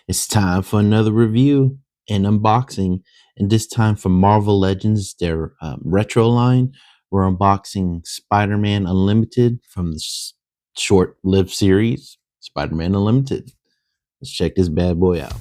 It's time for another review and unboxing, and this time from Marvel Legends, their retro line. We're unboxing Spider Man Unlimited from the short lived series, Spider Man Unlimited. Let's check this bad boy out.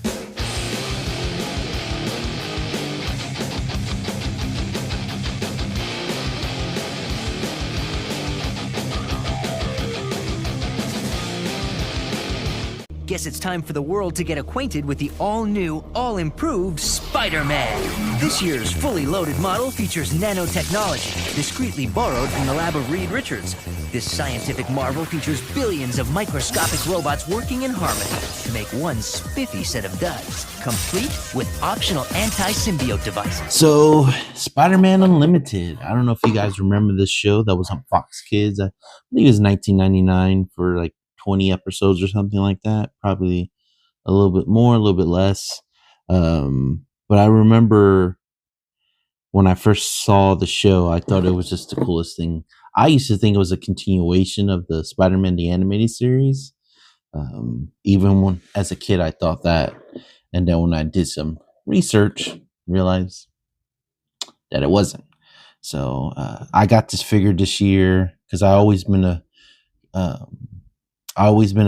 Guess it's time for the world to get acquainted with the all-new, all-improved Spider-Man. This year's fully loaded model features nanotechnology, discreetly borrowed from the lab of Reed Richards. This scientific marvel features billions of microscopic robots working in harmony to make one spiffy set of duds, complete with optional anti-symbiote devices. So, Spider-Man Unlimited. I don't know if you guys remember this show that was on Fox Kids. I think it was 1999 for like 20 episodes or something like that. Probably a little bit more, a little bit less. But I remember when I first saw the show, I thought it was just the coolest thing. I used to think it was a continuation of the Spider-Man the animated series. Even when as a kid, I thought that, and then when I did some research, realized that it wasn't. So I got this figure this year because I always been a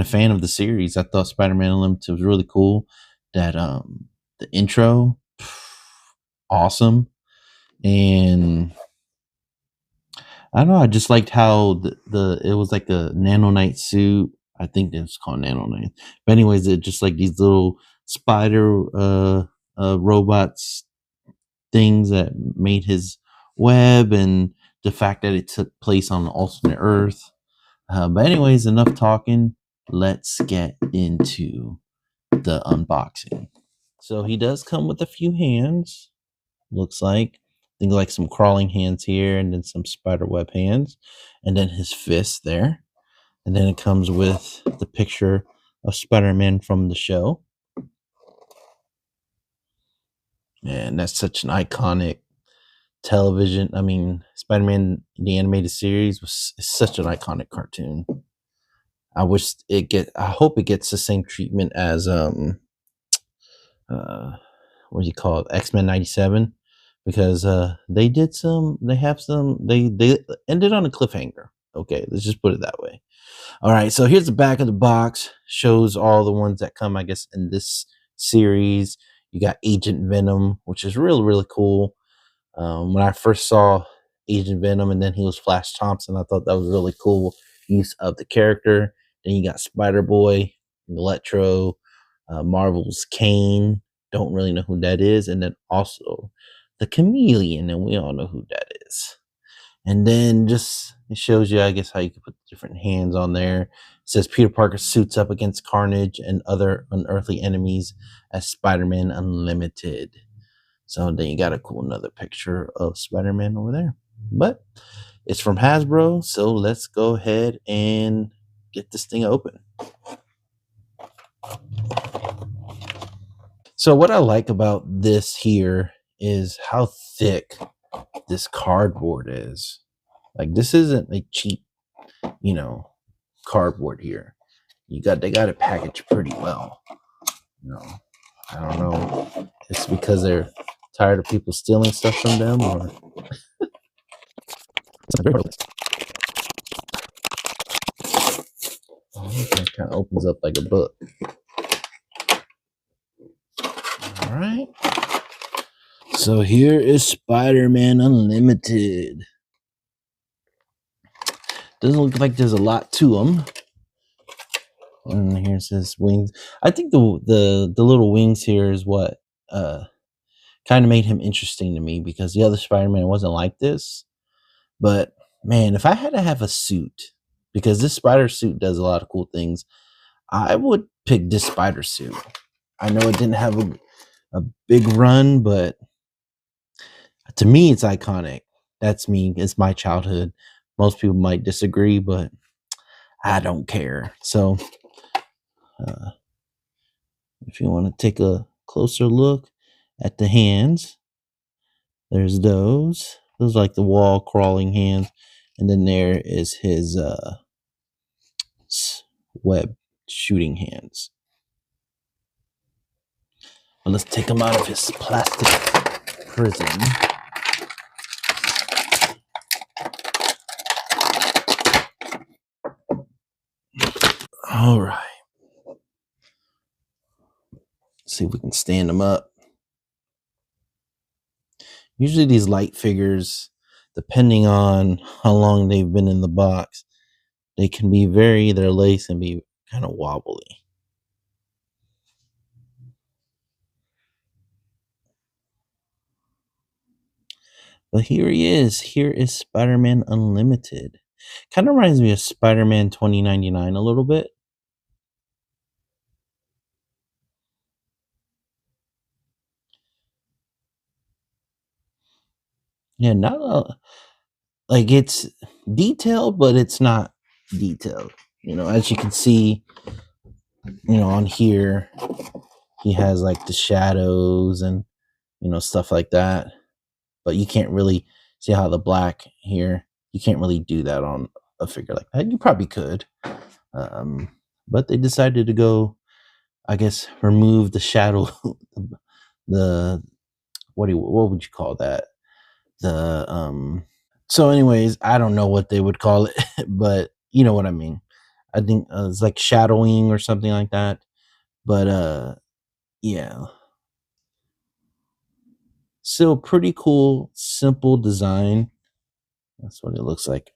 fan of the series. I thought Spider-Man Unlimited was really cool. That the intro, awesome, and I don't know. I just liked how the it was like a nanonite suit. I think it's called nanonite. But anyways, it just like these little spider robots things that made his web, and the fact that it took place on an alternate Earth. But anyways, enough talking. Let's get into the unboxing. So he does come with a few hands. Looks like things like some crawling hands here, and then some spider web hands, and then his fist there. And then it comes with the picture of Spider-Man from the show. And that's such an iconic television. I mean, Spider-Man the animated series was such an iconic cartoon. I hope it gets the same treatment as what do you call it, X-Men 97, because they ended on a cliffhanger. Okay, let's just put it that way. All right, so here's the back of the box. Shows all the ones that come, I guess, in this series. You got Agent Venom, which is really, really cool. When I first saw Agent Venom and then he was Flash Thompson, I thought that was really cool use of the character. Then you got Spider-Boy, Electro, Marvel's Kane. Don't really know who that is. And then also the Chameleon, and we all know who that is. And then just it shows you, I guess, how you can put different hands on there. It says Peter Parker suits up against Carnage and other unearthly enemies as Spider-Man Unlimited. So then you got a cool another picture of Spider-Man over there. But it's from Hasbro, so let's go ahead and get this thing open. So what I like about this here is how thick this cardboard is. Like, this isn't a cheap, cardboard here. They got it packaged pretty well. I don't know. It's because they're tired of people stealing stuff from them, or it kind of opens up like a book. All right. So here is Spider-Man Unlimited. Doesn't look like there's a lot to him. And here's his wings. I think the little wings here is what kind of made him interesting to me, because the other Spider-Man wasn't like this. But man, if I had to have a suit, because this spider suit does a lot of cool things, I would pick this spider suit. I know it didn't have a big run, but to me, it's iconic. That's me. It's my childhood. Most people might disagree, but I don't care. So, if you want to take a closer look at the hands, there's those. Those are like the wall crawling hands. And then there is his web shooting hands. But let's take him out of his plastic prison. All right. See if we can stand them up. Usually these light figures, depending on how long they've been in the box, they can be their legs can be kind of wobbly. But here he is. Here is Spider-Man Unlimited. Kind of reminds me of Spider-Man 2099 a little bit. Yeah, not like it's detailed, but it's not detailed. As you can see, on here, he has like the shadows and stuff like that. But you can't really see how the black here. You can't really do that on a figure like that. You probably could, but they decided to go, I guess, remove the shadow, the what would you call that? So anyways, I don't know what they would call it, but you know what I mean. I think it's like shadowing or something like that. But yeah. Still pretty cool, simple design. That's what it looks like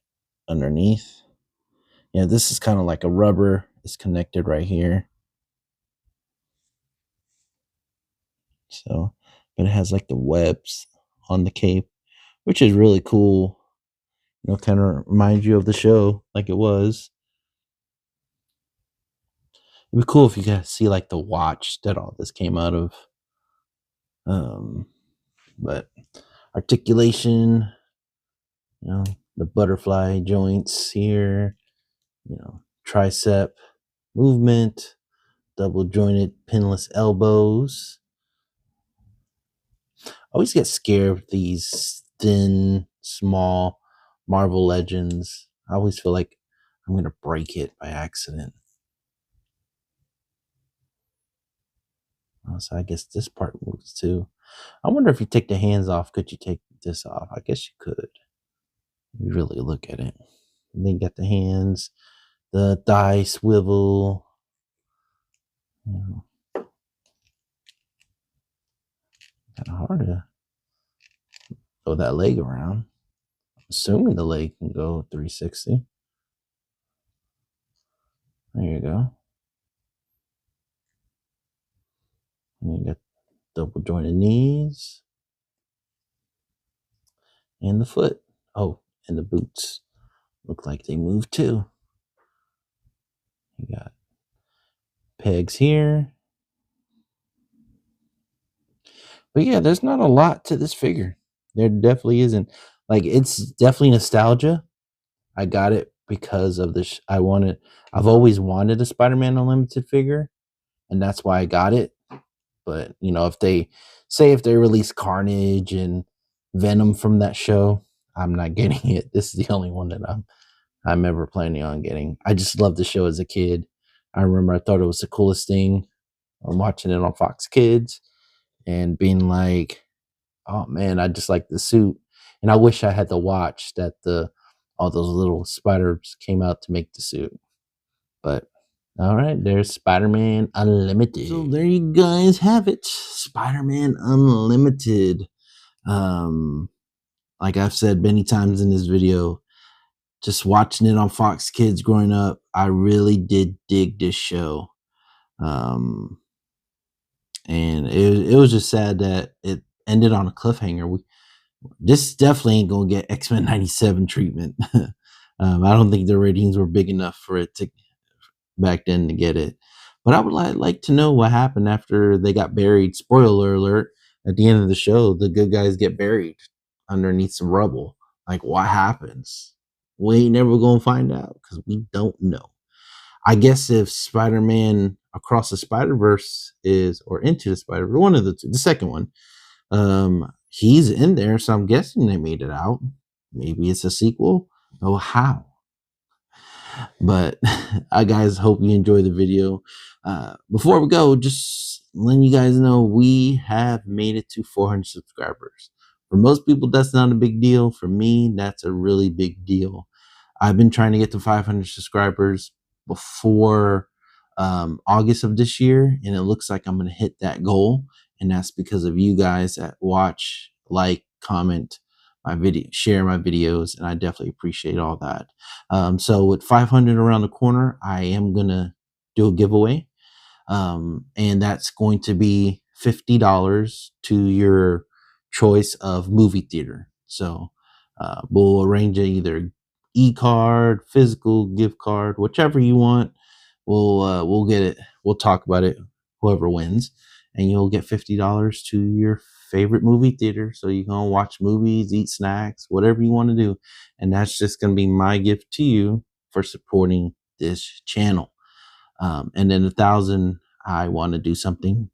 underneath. Yeah, this is kind of like a rubber. It's connected right here. So, but it has like the webs on the cape, which is really cool. Kind of reminds you of the show like it was. It'd be cool if you guys see like the watch that all this came out of. But articulation, the butterfly joints here, tricep movement, double jointed pinless elbows. I always get scared of these thin, small Marvel Legends. I always feel like I'm going to break it by accident. So I guess this part moves too. I wonder if you take the hands off, could you take this off? I guess you could. You really look at it. And then you got the hands, the thigh swivel. Kind of hard to throw that leg around. Assuming the leg can go 360. There you go. And you got double jointed knees. And the foot. Oh, and the boots. Look like they move too. You got pegs here. But yeah, there's not a lot to this figure. There definitely isn't. Like, it's definitely nostalgia. I got it because of this. I've always wanted a Spider-Man Unlimited figure, and that's why I got it. But if they release Carnage and Venom from that show, I'm not getting it. This is the only one that I'm ever planning on getting. I just loved the show as a kid. I remember I thought it was the coolest thing. I'm watching it on Fox Kids and being like, oh man, I just like the suit. And I wish I had the watch that all those little spiders came out to make the suit. But all right, there's Spider-Man Unlimited. So there you guys have it. Spider-Man Unlimited. Like I've said many times in this video, just watching it on Fox Kids growing up, I really did dig this show. And it was just sad that it ended on a cliffhanger. This definitely ain't gonna get X-Men 97 treatment. I don't think the ratings were big enough for it to back then to get it. But I would like to know what happened after they got buried. Spoiler alert, at the end of the show, the good guys get buried underneath some rubble. Like, what happens? We ain't never gonna find out because we don't know. I guess if Spider-Man Across the Spider-Verse or Into the Spider-Verse, one of the two, the second one, he's in there, so I'm guessing they made it out. Maybe it's a sequel. Oh, how? But I guys hope you enjoy the video. Before we go, just letting you guys know we have made it to 400 subscribers. For most people, that's not a big deal. For me, that's a really big deal. I've been trying to get to 500 subscribers before August of this year, and it looks like I'm going to hit that goal. And that's because of you guys that watch, like, comment my video, share my videos, and I definitely appreciate all that. So with 500 around the corner, I am going to do a giveaway. And that's going to be $50 to your choice of movie theater. So we'll arrange either e-card, physical gift card, whichever you want. We'll get it. We'll talk about it. Whoever wins, and you'll get $50 to your favorite movie theater. So you can watch movies, eat snacks, whatever you want to do, and that's just going to be my gift to you for supporting this channel. And then 1,000, I want to do something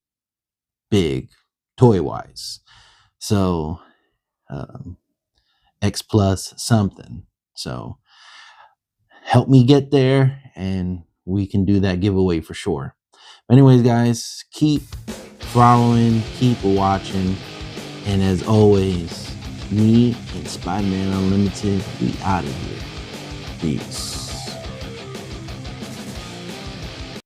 big, toy wise. So X plus something. So help me get there, and we can do that giveaway for sure. Anyways, guys, keep following, keep watching, and as always, me and Spider-Man Unlimited, we out of here. Peace.